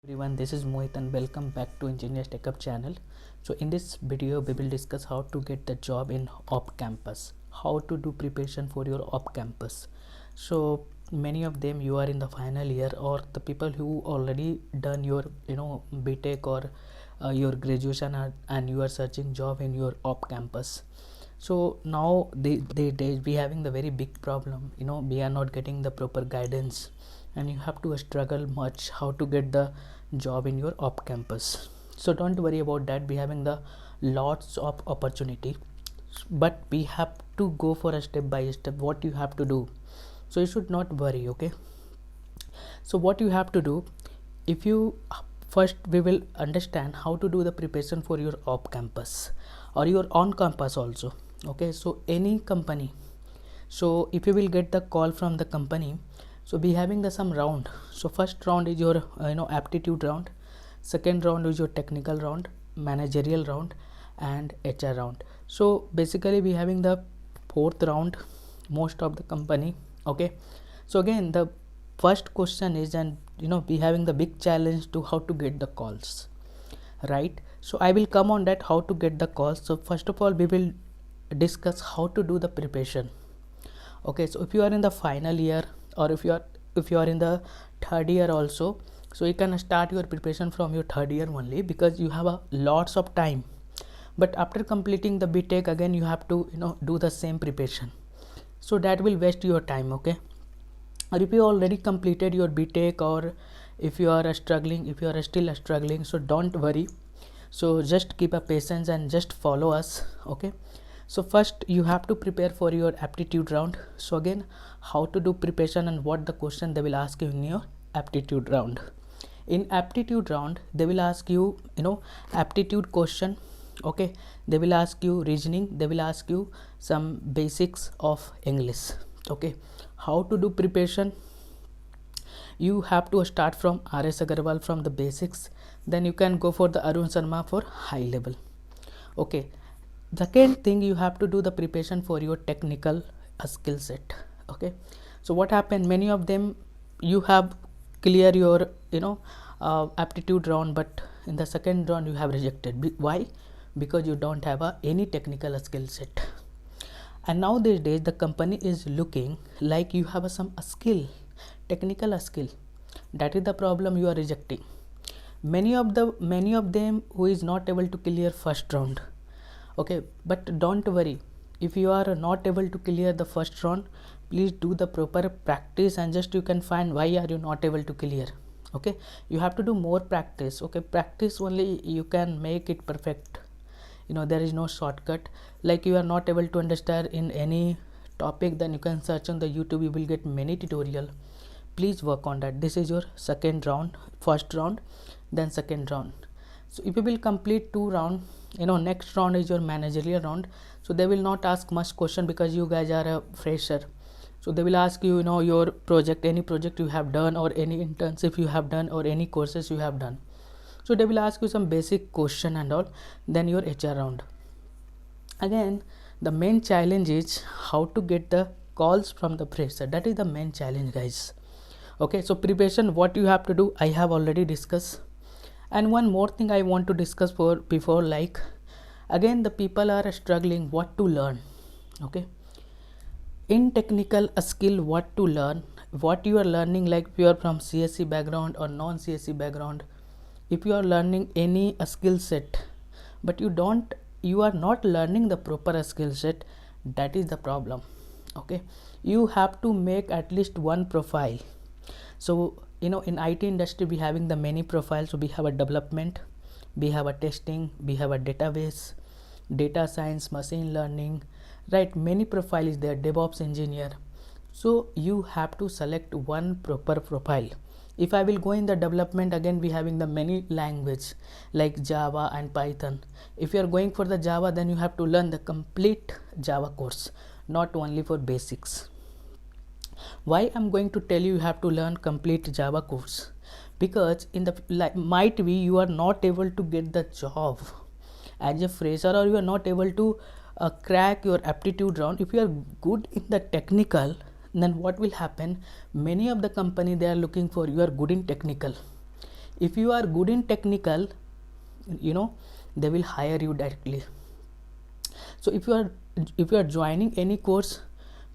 Everyone, this is Mohit and welcome back to Engineers Tech Up channel. So in this video we will discuss how to get the job in op campus, how to do preparation for your op campus. So many of them you are in the final year, or the people who already done your BTech or your graduation and you are searching job in your op campus. So now they be having the very big problem, we are not getting the proper guidance and you have to struggle much how to get the job in your op campus. So don't worry about that, we having the lots of opportunity, but we have to go for a step by step what you have to do. So you should not worry, okay? So what you have to do, if you first we will understand how to do the preparation for your op campus or your on campus also. Okay, so any company, so if you will get the call from the company, so be having the some round. So first round is your aptitude round, second round is your technical round, managerial round and HR round. So basically we having the fourth round most of the company. Okay, so again the first question is, and we having the big challenge to how to get the calls, right? So I will come on that how to get the calls. So first of all we will discuss how to do the preparation. Okay, so if you are in the final year or if you are in the third year also, so you can start your preparation from your third year only, because you have a lots of time. But after completing the BTech, again you have to do the same preparation, so that will waste your time. Okay, or if you already completed your BTech, or if you are struggling, if you are still struggling, so don't worry, so just keep a patience and just follow us. Okay, so first you have to prepare for your aptitude round. So again, how to do preparation and what the question they will ask you in your aptitude round. In aptitude round they will ask you aptitude question. Okay, they will ask you reasoning, they will ask you some basics of English. Okay, how to do preparation, you have to start from RS Agarwal from the basics, then you can go for the Arun Sharma for high level. Okay, second thing, you have to do the preparation for your technical skill set. Okay, so what happened, many of them you have clear your aptitude round, but in the second round you have rejected. Why? Because you don't have any technical skill set. And now these days the company is looking like you have some skill, technical skill. That is the problem, you are rejecting many of them who is not able to clear first round. Okay, but don't worry, if you are not able to clear the first round, please do the proper practice and just you can find why are you not able to clear. Okay, you have to do more practice. Okay, practice only you can make it perfect. There is no shortcut. Like you are not able to understand in any topic, then you can search on the YouTube, you will get many tutorial. Please work on that. This is your second round, first round then second round. So if you will complete two round, next round is your managerial round. So they will not ask much question because you guys are a fresher. So they will ask you your project, any project you have done, or any internship you have done, or any courses you have done. So they will ask you some basic question and all. Then your HR round. Again the main challenge is how to get the calls from the fresher. That is the main challenge, guys. Okay, so preparation, what you have to do, I have already discussed. And one more thing I want to discuss for before, like again the people are struggling what to learn. Okay, in technical skill, what to learn, what you are learning, like if you are from CSC background or non CSC background, if you are learning any skill set but you are not learning the proper skill set, that is the problem. Okay, you have to make at least one profile. So in IT industry we having the many profiles. So we have a development, we have a testing, we have a database, data science, machine learning, right? Many profile is there, DevOps engineer. So you have to select one proper profile. If I will go in the development, again we having the many language like Java and Python. If you are going for the Java, then you have to learn the complete Java course, not only for basics. Why I'm going to tell you have to learn complete Java course? Because in the might be you are not able to get the job as a fresher, or you are not able to crack your aptitude round. If you are good in the technical, then what will happen, many of the company they are looking for you are good in technical. if you are good in technical, you know, they will hire you directly. So if you are joining any course,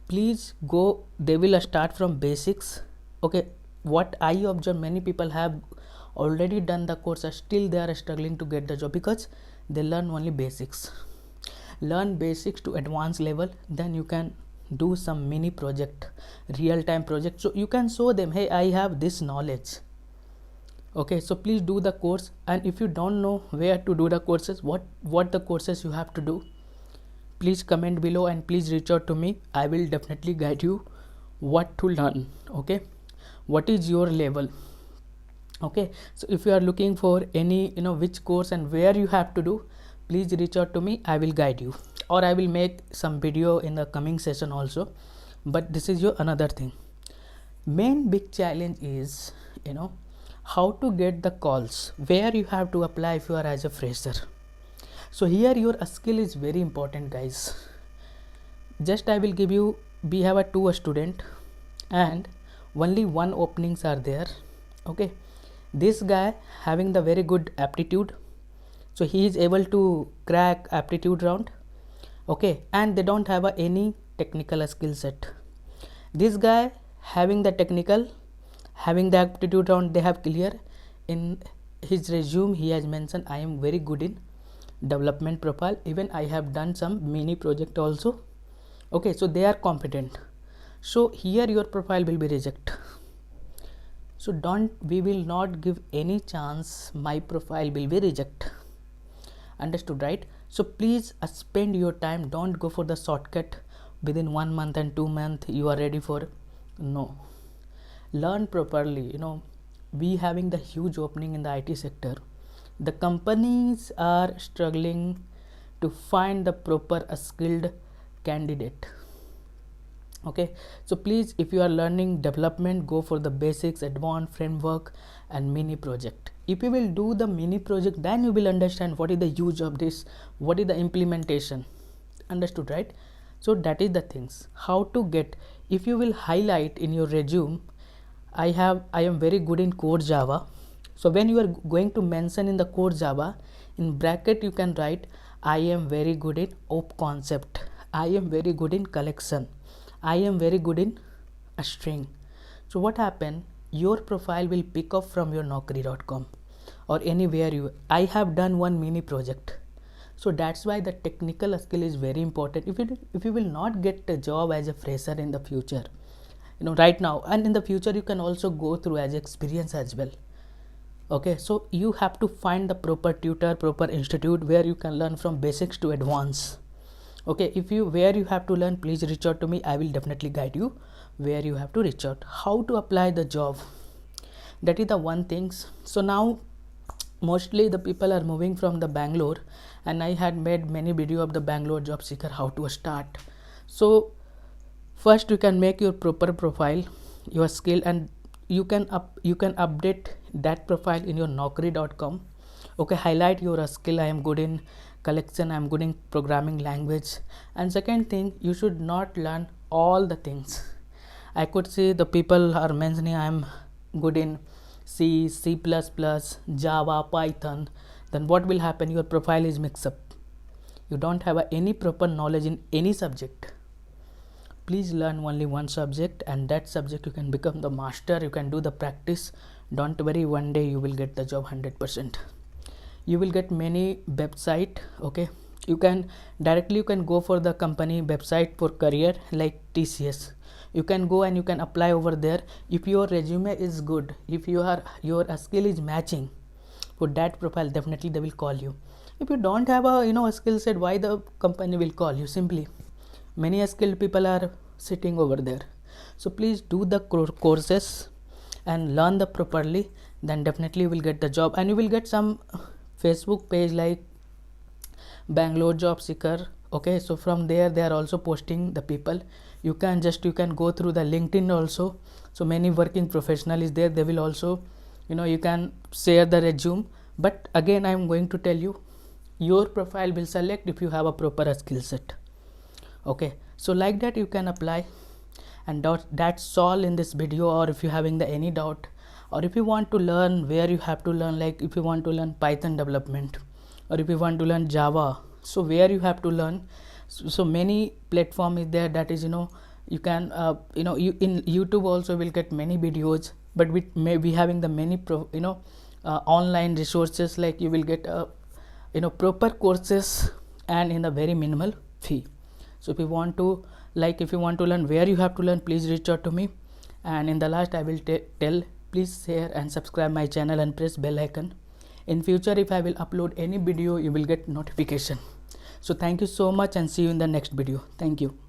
please go, they will start from basics. Okay, what I observe, many people have already done the course, still they are struggling to get the job because they learn only basics. Learn basics to advanced level, then you can do some mini project, real time project, so you can show them, hey, I have this knowledge. Okay, so please do the course. And if you don't know where to do the courses, what the courses you have to do, please comment below and please reach out to me. I will definitely guide you what to learn. Okay, what is your level. Okay, so if you are looking for any, you know, which course and where you have to do, please reach out to me. I will guide you, or I will make some video in the coming session also. But this is your another thing. Main big challenge is, you know, how to get the calls, where you have to apply if you are as a fresher. So here your skill is very important, guys. Just I will give you, we have a 2 student and only 1 openings are there. Okay, this guy having the very good aptitude, so he is able to crack aptitude round. Okay, and they don't have any technical skill set. This guy having the technical, having the aptitude round, they have clear. In his resume he has mentioned, I am very good in development profile, even I have done some mini project also. Okay, so they are competent. So here your profile will be reject. So we will not give any chance my profile will be reject. Understood, right? So please spend your time, don't go for the shortcut within 1 month and 2 months you are ready for. No, learn properly. You know, we having the huge opening in the IT sector, the companies are struggling to find the proper skilled candidate. Okay, so please, if you are learning development, go for the basics, advanced, framework and mini project. If you will do the mini project, then you will understand what is the use of this, what is the implementation. Understood, right? So that is the things, how to get. If you will highlight in your resume, I am very good in core Java. So when you are going to mention in the core Java, in bracket you can write, I am very good in op concept, I am very good in collection, I am very good in a string. So what happen, your profile will pick up from your naukri.com or anywhere I have done one mini project. So that's why the technical skill is very important. If you will not get a job as a fresher in the future, you know, right now and in the future, you can also go through as experience as well. Okay, so you have to find the proper tutor, proper institute where you can learn from basics to advance. Okay, where you have to learn, please reach out to me. I will definitely guide you where you have to reach out. How to apply the job, that is the one things. So now mostly the people are moving from the Bangalore, and I had made many video of the Bangalore job seeker, how to start. So first you can make your proper profile, your skill, and you can update that profile in your naukri.com. Okay, highlight your skill, I am good in collection, I am good in programming language. And second thing, you should not learn all the things. I could see the people are mentioning I am good in C, C++, Java, Python. Then what will happen, your profile is mixed up, you don't have any proper knowledge in any subject. Please learn only one subject, and that subject you can become the master, you can do the practice. Don't worry, one day you will get the job 100%. You will get many website. Okay, you can go for the company website for career like TCS. You can go and you can apply over there. If your resume is good, if your skill is matching for that profile, definitely they will call you. If you don't have a skill set, why the company will call you? Simply, many skilled people are sitting over there. So please do the courses and learn the properly, then definitely you will get the job. And you will get some Facebook page like Bangalore job seeker. Okay, so from there they are also posting the people. You can go through the LinkedIn also. So many working professional is there, they will also, you can share the resume. But again, I am going to tell you, your profile will select if you have a proper skill set. Okay, so like that you can apply. And that's all in this video. Or if you having any doubt, Or if you want to learn, where you have to learn, like if you want to learn Python development, or if you want to learn Java, so where you have to learn. So many platform is there, that is, you can you in YouTube also will get many videos, but we may be having the many online resources, like you will get proper courses and in a very minimal fee. So if you want to learn where you have to learn, please reach out to me. And in the last, I will tell, please share and subscribe my channel and press bell icon. In future, if I will upload any video, you will get notification. So thank you so much, and see you in the next video. Thank you.